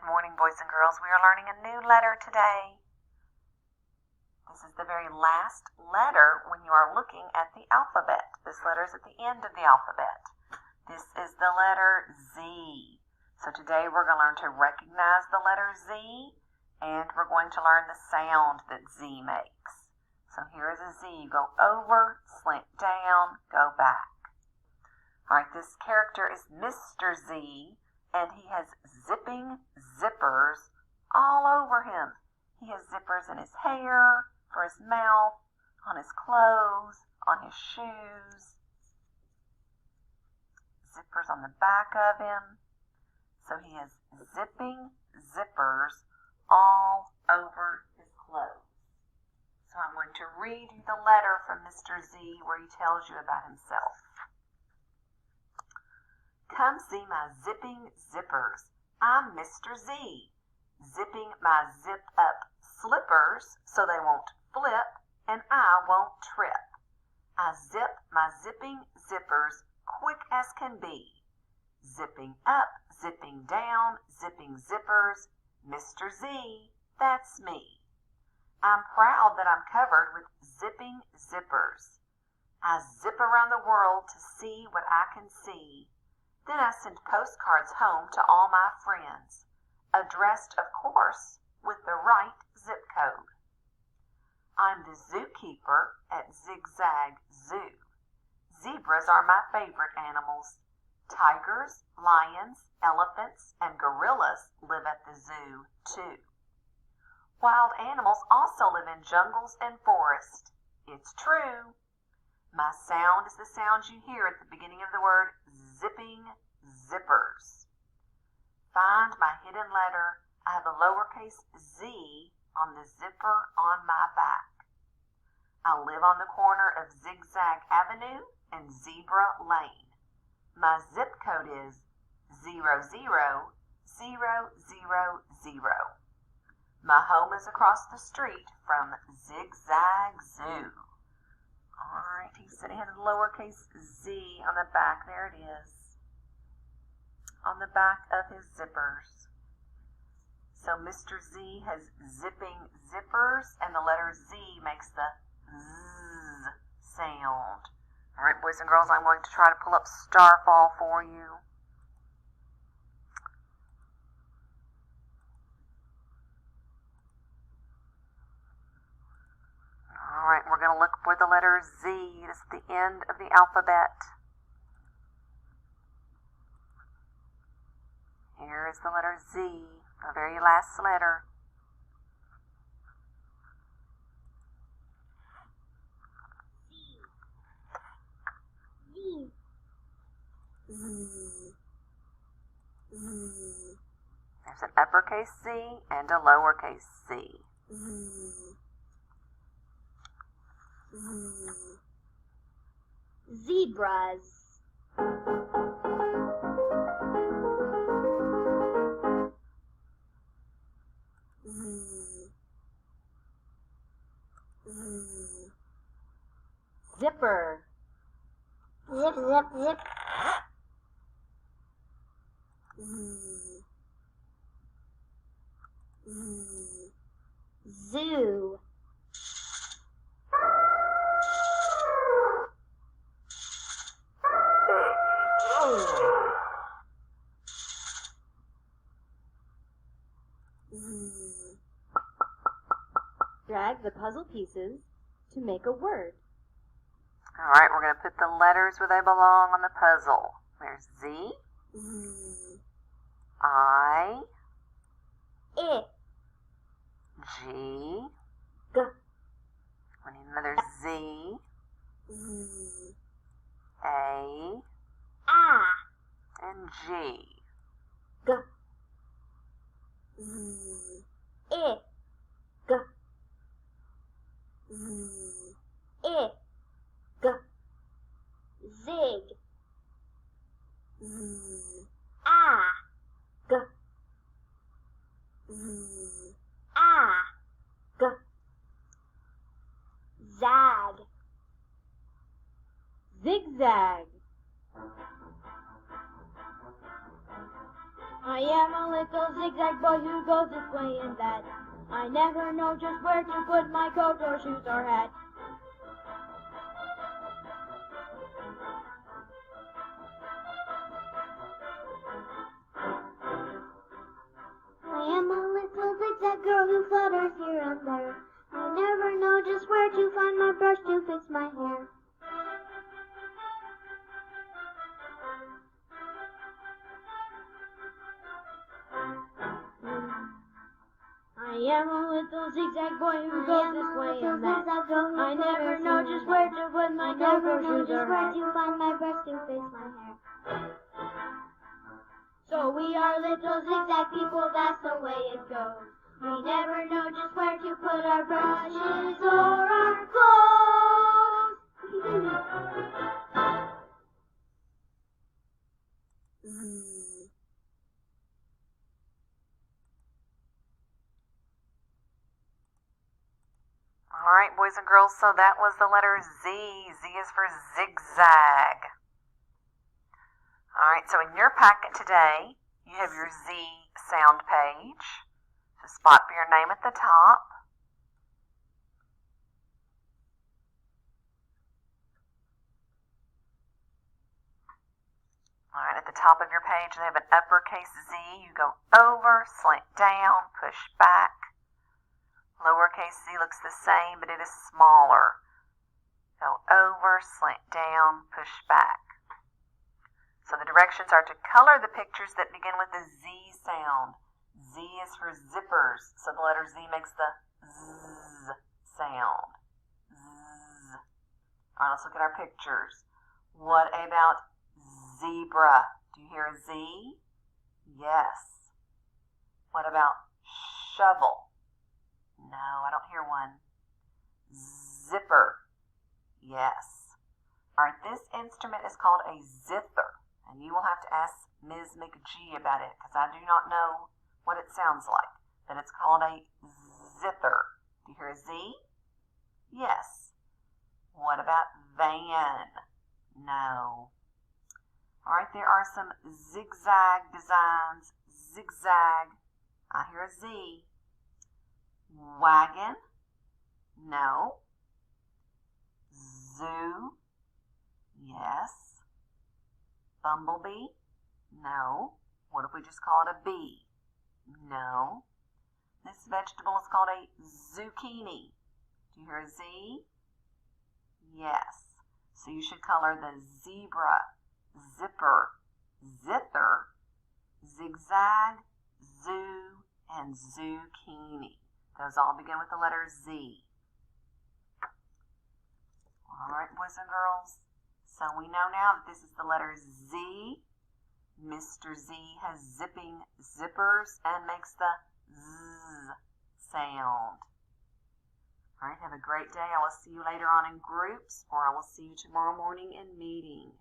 Good morning, boys and girls. We are learning a new letter today. This is the very last letter when you are looking at the alphabet. This letter is at the end of the alphabet. This is the letter Z. So today we're going to learn to recognize the letter Z, and we're going to learn the sound that Z makes. So here is a Z. You go over, slant down, go back. All right, this character is Mr. Z, and he has zipping zippers all over him. He has zippers in his hair, for his mouth, on his clothes, on his shoes. Zippers on the back of him. So he has zipping zippers all over his clothes. So I'm going to read you the letter from Mr. Z where he tells you about himself. Come see my zipping zippers. I'm Mr. Z, zipping my zip-up slippers so they won't flip and I won't trip. I zip my zipping zippers quick as can be. Zipping up, zipping down, zipping zippers. Mr. Z, that's me. I'm proud that I'm covered with zipping zippers. I zip around the world to see what I can see. Then I send postcards home to all my friends, addressed, of course, with the right zip code. I'm the zookeeper at Zigzag Zoo. Zebras are my favorite animals. Tigers, lions, elephants, and gorillas live at the zoo, too. Wild animals also live in jungles and forests. It's true. My sound is the sound you hear at the beginning of the word zipping zippers. Find my hidden letter. I have a lowercase z on the zipper on my back. I live on the corner of Zigzag Avenue and Zebra Lane. My zip code is 00000. My home is across the street from Zigzag Zoo. All right, he said he had a lowercase z on the back. There it is. On the back of his zippers. So Mr. Z has zipping zippers, and the letter Z makes the Z sound. All right, boys and girls, I'm going to try to pull up Starfall for you. All right, we're going to look for the letter Z. It's the end of the alphabet. Here is the letter Z, the very last letter. There's an uppercase Z and a lowercase z. Zebras. Zipper. Zip, zip, zip. Zoo. Drag the puzzle pieces to make a word. All right, we're going to put the letters where they belong on the puzzle. There's Z, I, I, G. G. We need another Z, A, and G. G. I, G. I, G. Zig. G. G. Zag. Zigzag. I am a little zigzag boy who goes this way and that. I never know just where to put my coat or shoes or hat. I am a little zigzag girl who flutters here and there. I never know just where to find my brush to fix my hair. I am a little zigzag boy who goes this way and that. I never know just where to put my coat or shoes or hat. To find my brush to fix my hair. So we are little zigzag people, that's the way it goes. We never know just where to put our brushes or our clothes. All right, boys and girls, so that was the letter Z. Z is for zigzag. All right, so in your packet today, you have your Z sound page. So spot for your name at the top. All right, at the top of your page, they have an uppercase Z. You go over, slant down, push back. Lowercase z looks the same, but it is smaller. Go over, slant down, push back. So the directions are to color the pictures that begin with the Z sound. Z is for zippers, so the letter Z makes the Z sound. Z. All right, let's look at our pictures. What about zebra? Do you hear a Z? Yes. What about shovel? No, I don't hear one. Zipper. Yes. All right, this instrument is called a zither, and you will have to ask Ms. McGee about it because I do not know what it sounds like, but it's called a zither. Do you hear a Z? Yes. What about van? No. All right, there are some zigzag designs. Zigzag. I hear a Z. Wagon? No. Zoo? Yes. Bumblebee? No. What if we just call it a bee? No. This vegetable is called a zucchini. Do you hear a Z? Yes. So you should color the zebra, zipper, zither, zigzag, zoo, and zucchini. Those all begin with the letter Z. All right, boys and girls. So we know now that this is the letter Z. Mr. Z has zipping zippers and makes the Z sound. All right, have a great day. I will see you later on in groups, or I will see you tomorrow morning in meeting.